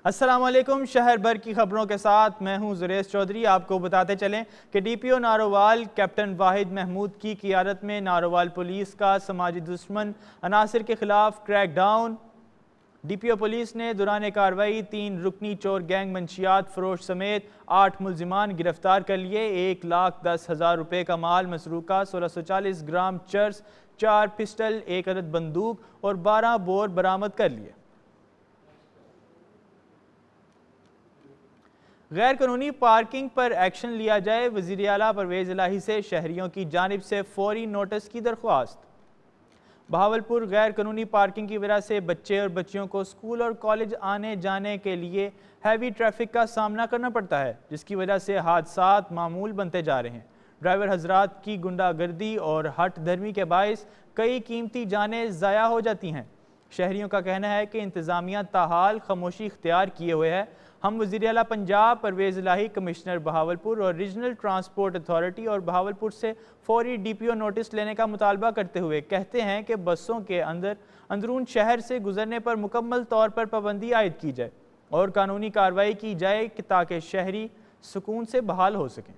السلام علیکم۔ شہر بھر کی خبروں کے ساتھ میں ہوں زریس چودھری۔ آپ کو بتاتے چلیں کہ ڈی پی او نارووال کیپٹن واحد محمود کی قیادت میں نارووال پولیس کا سماجی دشمن عناصر کے خلاف کریک ڈاؤن۔ ڈی پی او پولیس نے دوران کارروائی 3 رکنی چور گینگ منشیات فروش سمیت 8 ملزمان گرفتار کر لیے۔ 1,10,000 روپے کا مال مسروقہ، 1640 گرام چرس، 4 پسٹل، 1 عدد بندوق اور 12 بور برآمد کر لیے۔ غیر قانونی پارکنگ پر ایکشن لیا جائے، وزیر اعلیٰ پرویز الہی سے شہریوں کی جانب سے فوری نوٹس کی درخواست۔ بہاولپور غیر قانونی پارکنگ کی وجہ سے بچے اور بچیوں کو اسکول اور کالج آنے جانے کے لیے ہیوی ٹریفک کا سامنا کرنا پڑتا ہے، جس کی وجہ سے حادثات معمول بنتے جا رہے ہیں۔ ڈرائیور حضرات کی غنڈہ گردی اور ہٹ دھرمی کے باعث کئی قیمتی جانیں ضائع ہو جاتی ہیں۔ شہریوں کا کہنا ہے کہ انتظامیہ تاحال خاموشی اختیار کیے ہوئے ہے۔ ہم وزیر اعلیٰ پنجاب پرویز الہی، کمشنر بہاولپور اور ریجنل ٹرانسپورٹ اتھارٹی اور بہاولپور سے فوری ڈی پی او نوٹس لینے کا مطالبہ کرتے ہوئے کہتے ہیں کہ بسوں کے اندرون شہر سے گزرنے پر مکمل طور پر پابندی عائد کی جائے اور قانونی کارروائی کی جائے تاکہ شہری سکون سے بحال ہو سکیں۔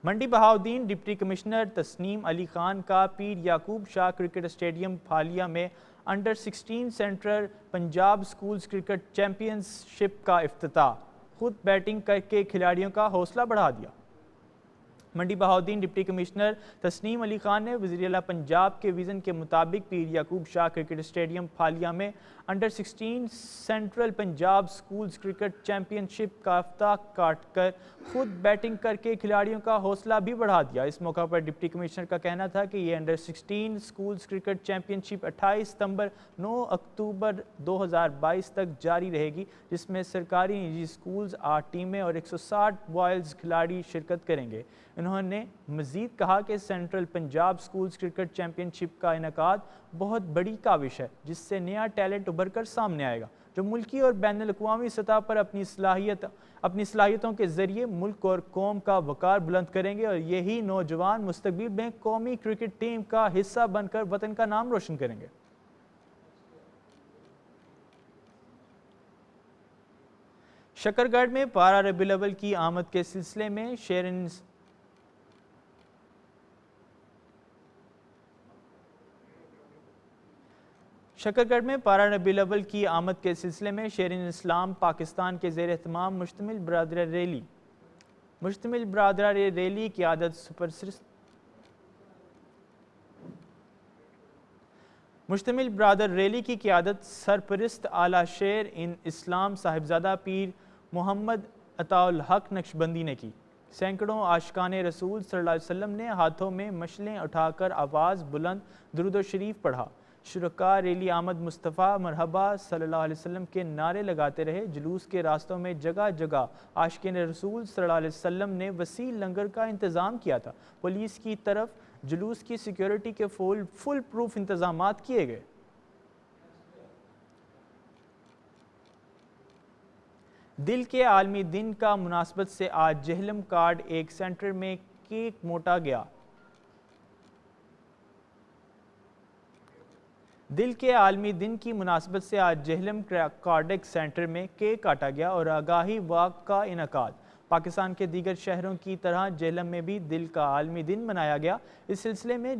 منڈی بہاؤدین ڈپٹی کمشنر تسنیم علی خان کا پیر یعقوب شاہ کرکٹ اسٹیڈیم پھالیا میں under 16 central Punjab schools cricket championship کا افتتاح، خود بیٹنگ کر کے کھلاڑیوں کا حوصلہ بڑھا دیا۔ منڈی بہاؤدین ڈپٹی کمشنر تسنیم علی خان نے وزیر اعلیٰ پنجاب کے ویژن کے مطابق پیر یعقوب شاہ کرکٹ اسٹیڈیم پھالیا میں under 16 central Punjab schools cricket championship کا افتتاح کاٹ کر خود بیٹنگ کر کے کھلاڑیوں کا حوصلہ بھی بڑھا دیا۔ اس موقع پر ڈپٹی کمشنر کا کہنا تھا کہ یہ انڈر 16 سکولز کرکٹ چیمپئن شپ 28 ستمبر 9 اکتوبر 2022 تک جاری رہے گی، جس میں سرکاری نجی سکولز 8 ٹیمیں اور 160 بوائز کھلاڑی شرکت کریں گے۔ انہوں نے مزید کہا کہ central Punjab schools cricket championship کا انعقاد بہت بڑی کاوش ہے، جس سے نیا ٹیلنٹ ابھر کر سامنے آئے گا، جو ملکی اور بین الاقوامی سطح پر اپنی صلاحیتوں کے ذریعے ملک اور قوم کا وقار بلند کریں گے اور یہی نوجوان مستقبل میں قومی کرکٹ ٹیم کا حصہ بن کر وطن کا نام روشن کریں گے۔ شکرگڑھ میں پارہ ربیع الاول کی آمد کے سلسلے میں شکرگڑھ میں پارہ ربیع الاول کی آمد کے سلسلے میں شیرین اسلام پاکستان کے زیر اہتمام مشتمل برادرہ ریلی کی قیادت سرپرست اعلیٰ شیر ان اسلام صاحبزادہ پیر محمد عطا الحق نقشبندی نے کی۔ سینکڑوں عاشقان رسول صلی اللہ علیہ وسلم نے ہاتھوں میں مشلیں اٹھا کر آواز بلند درود و شریف پڑھا۔ شرکاء ریلی آمد مصطفیٰ مرحبا صلی اللہ علیہ وسلم کے نعرے لگاتے رہے۔ جلوس کے راستوں میں جگہ جگہ عاشقین رسول صلی اللہ علیہ وسلم نے وسیع لنگر کا انتظام کیا تھا۔ پولیس کی طرف جلوس کی سیکیورٹی کے فل پروف انتظامات کیے گئے۔ دل کے عالمی دن کا مناسبت سے آج جہلم کارڈ ایک سینٹر میں کیک موٹا گیا۔ دل کے عالمی دن کی مناسبت سے آج جہلم کارڈک سینٹر میں کیک کاٹا گیا اور آگاہی واک کا انعقاد۔ پاکستان کے دیگر شہروں کی طرح جہلم میں بھی دل کا عالمی دن منایا گیا۔ اس سلسلے میں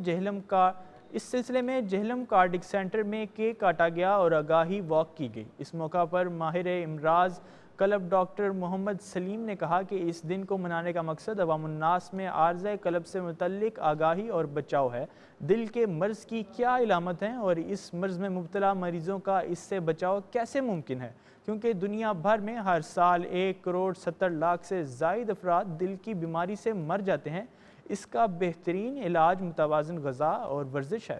جہلم کارڈک سینٹر میں کیک کاٹا گیا اور آگاہی واک کی گئی۔ اس موقع پر ماہر امراض قلب ڈاکٹر محمد سلیم نے کہا کہ اس دن کو منانے کا مقصد عوام الناس میں عارضہ قلب سے متعلق آگاہی اور بچاؤ ہے۔ دل کے مرض کی کیا علامت ہیں اور اس مرض میں مبتلا مریضوں کا اس سے بچاؤ کیسے ممکن ہے، کیونکہ دنیا بھر میں ہر سال 1,70,00,000 سے زائد افراد دل کی بیماری سے مر جاتے ہیں۔ اس کا بہترین علاج متوازن غذا اور ورزش ہے۔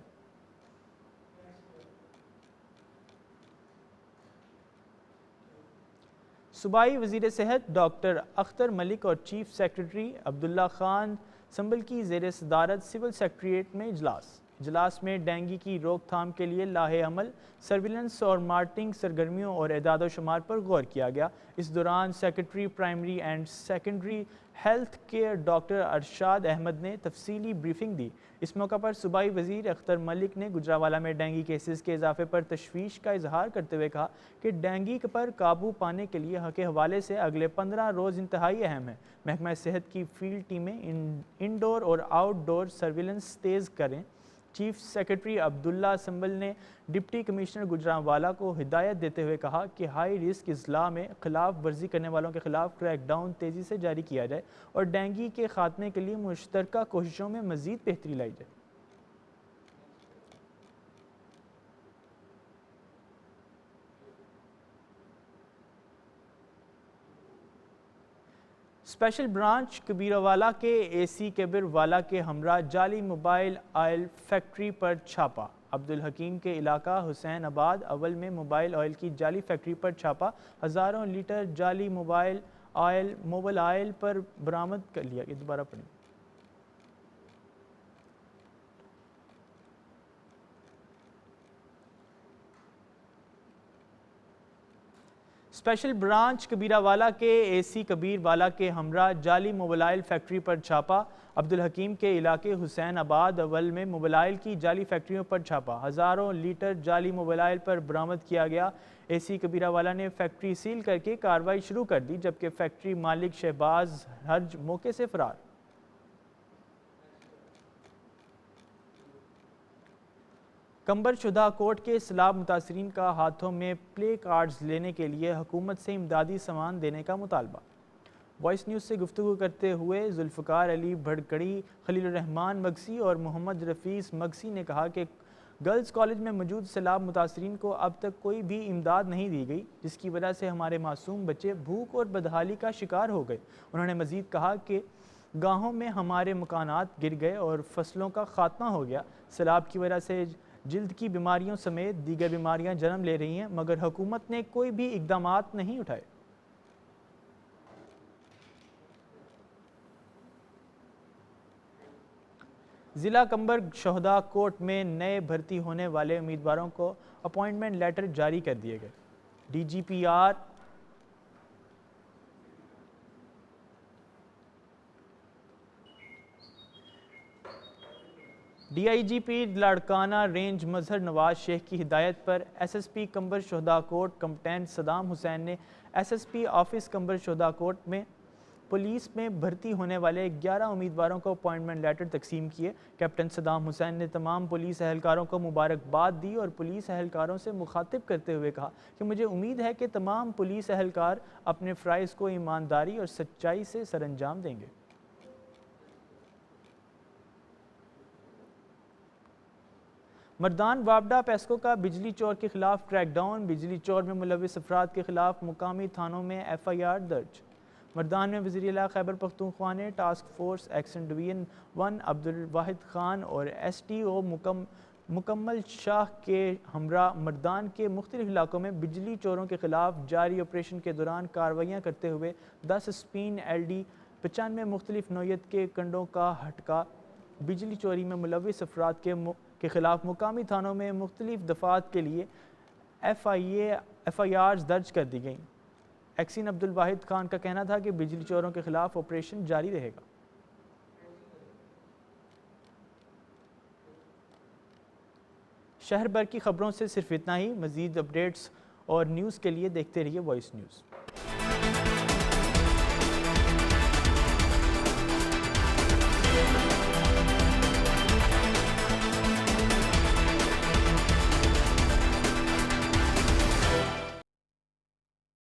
صوبائی وزیر صحت ڈاکٹر اختر ملک اور چیف سیکریٹری عبداللہ خان سنبل کی زیر صدارت سول سیکریٹریٹ میں اجلاس۔ اجلاس میں ڈینگی کی روک تھام کے لیے لاہے عمل، سرویلنس اور مانیٹرنگ سرگرمیوں اور اعداد و شمار پر غور کیا گیا۔ اس دوران secretary primary and secondary health care doctor Irshad Ahmad نے تفصیلی بریفنگ دی۔ اس موقع پر صوبائی وزیر اختر ملک نے گجرانوالہ میں ڈینگی کیسز کے اضافے پر تشویش کا اظہار کرتے ہوئے کہا کہ ڈینگی پر قابو پانے کے لیے کے حوالے سے اگلے 15 روز انتہائی اہم ہیں۔ محکمہ صحت کی فیلڈ ٹیمیں انڈور اور آؤٹ ڈور سرویلنس تیز کریں۔ چیف سیکرٹری عبداللہ سنبل نے ڈپٹی کمشنر گجرانوالہ کو ہدایت دیتے ہوئے کہا کہ ہائی رسک اضلاع میں خلاف ورزی کرنے والوں کے خلاف کریک ڈاؤن تیزی سے جاری کیا جائے اور ڈینگی کے خاتمے کے لیے مشترکہ کوششوں میں مزید بہتری لائی جائے۔ اسپیشل برانچ کبیروالا کے اے سی کبیروالا کے ہمراہ جعلی موبائل آئل فیکٹری پر چھاپا۔ عبدالحکیم کے علاقہ حسین آباد اول میں موبائل آئل کی جعلی فیکٹری پر چھاپا، ہزاروں لیٹر جعلی موبائل آئل پر برآمد کر لیا۔ دوبارہ پڑھیں۔ اسپیشل برانچ کبیروالا کے اے سی کبیروالا کے ہمراہ جعلی موبائل فیکٹری پر چھاپا۔ عبدالحکیم کے علاقے حسین آباد اول میں موبائل کی جعلی فیکٹریوں پر چھاپا، ہزاروں لیٹر جعلی موبائل پر برآمد کیا گیا۔ اے سی کبیروالا نے فیکٹری سیل کر کے کارروائی شروع کر دی، جبکہ فیکٹری مالک شہباز ہرج موقع سے فرار۔ کمبر شدہ کوٹ کے سیلاب متاثرین کا ہاتھوں میں پلے کارڈز لینے کے لیے حکومت سے امدادی سامان دینے کا مطالبہ۔ وائس نیوز سے گفتگو کرتے ہوئے ذوالفقار علی بھڑکڑی، خلیل الرحمان مگسی اور محمد رفیس مگسی نے کہا کہ گرلز کالج میں موجود سیلاب متاثرین کو اب تک کوئی بھی امداد نہیں دی گئی، جس کی وجہ سے ہمارے معصوم بچے بھوک اور بدحالی کا شکار ہو گئے۔ انہوں نے مزید کہا کہ گاہوں میں ہمارے مکانات گر گئے اور فصلوں کا خاتمہ ہو گیا۔ سیلاب کی وجہ سے جلد کی بیماریوں سمیت دیگر بیماریاں جنم لے رہی ہیں، مگر حکومت نے کوئی بھی اقدامات نہیں اٹھائے۔ ضلع کمبر شہداء کوٹ میں نئے بھرتی ہونے والے امیدواروں کو اپائنٹمنٹ لیٹر جاری کر دیے گئے۔ D I G P Larkana range Mazhar Nawaz Sheikh کی ہدایت پر ایس ایس پی کمبر شہداء کوٹ کمپٹنٹ صدام حسین نے ایس ایس پی آفس کمبر شہداء کوٹ میں پولیس میں بھرتی ہونے والے 11 امیدواروں کو اپائنٹمنٹ لیٹر تقسیم کیے۔ کیپٹن صدام حسین نے تمام پولیس اہلکاروں کو مبارکباد دی اور پولیس اہلکاروں سے مخاطب کرتے ہوئے کہا کہ مجھے امید ہے کہ تمام پولیس اہلکار اپنے فرائض کو ایمانداری اور سچائی سے سر انجام دیں گے۔ مردان وابڈا پیسکو کا بجلی چور کے خلاف کریک ڈاؤن، بجلی چور میں ملوث افراد کے خلاف مقامی تھانوں میں ایف آئی آر درج۔ مردان میں وزیر اعلیٰ خیبر پختونخوا نے task force action division 1 Abdul Wahid Khan اور ایس ٹی او مکمل شاہ کے ہمراہ مردان کے مختلف علاقوں میں بجلی چوروں کے خلاف جاری آپریشن کے دوران کارروائیاں کرتے ہوئے 10 اسپین ایل ڈی 95 مختلف نوعیت کے کنڈوں کا ہٹکا۔ بجلی چوری میں ملوث افراد کے خلاف مقامی تھانوں میں مختلف دفعات کے لیے ایف آئی آرز درج کر دی گئیں۔ ایکسین عبدالواحد خان کا کہنا تھا کہ بجلی چوروں کے خلاف آپریشن جاری رہے گا۔ شہر بھر کی خبروں سے صرف اتنا ہی۔ مزید اپڈیٹس اور نیوز کے لیے دیکھتے رہیے وائس نیوز۔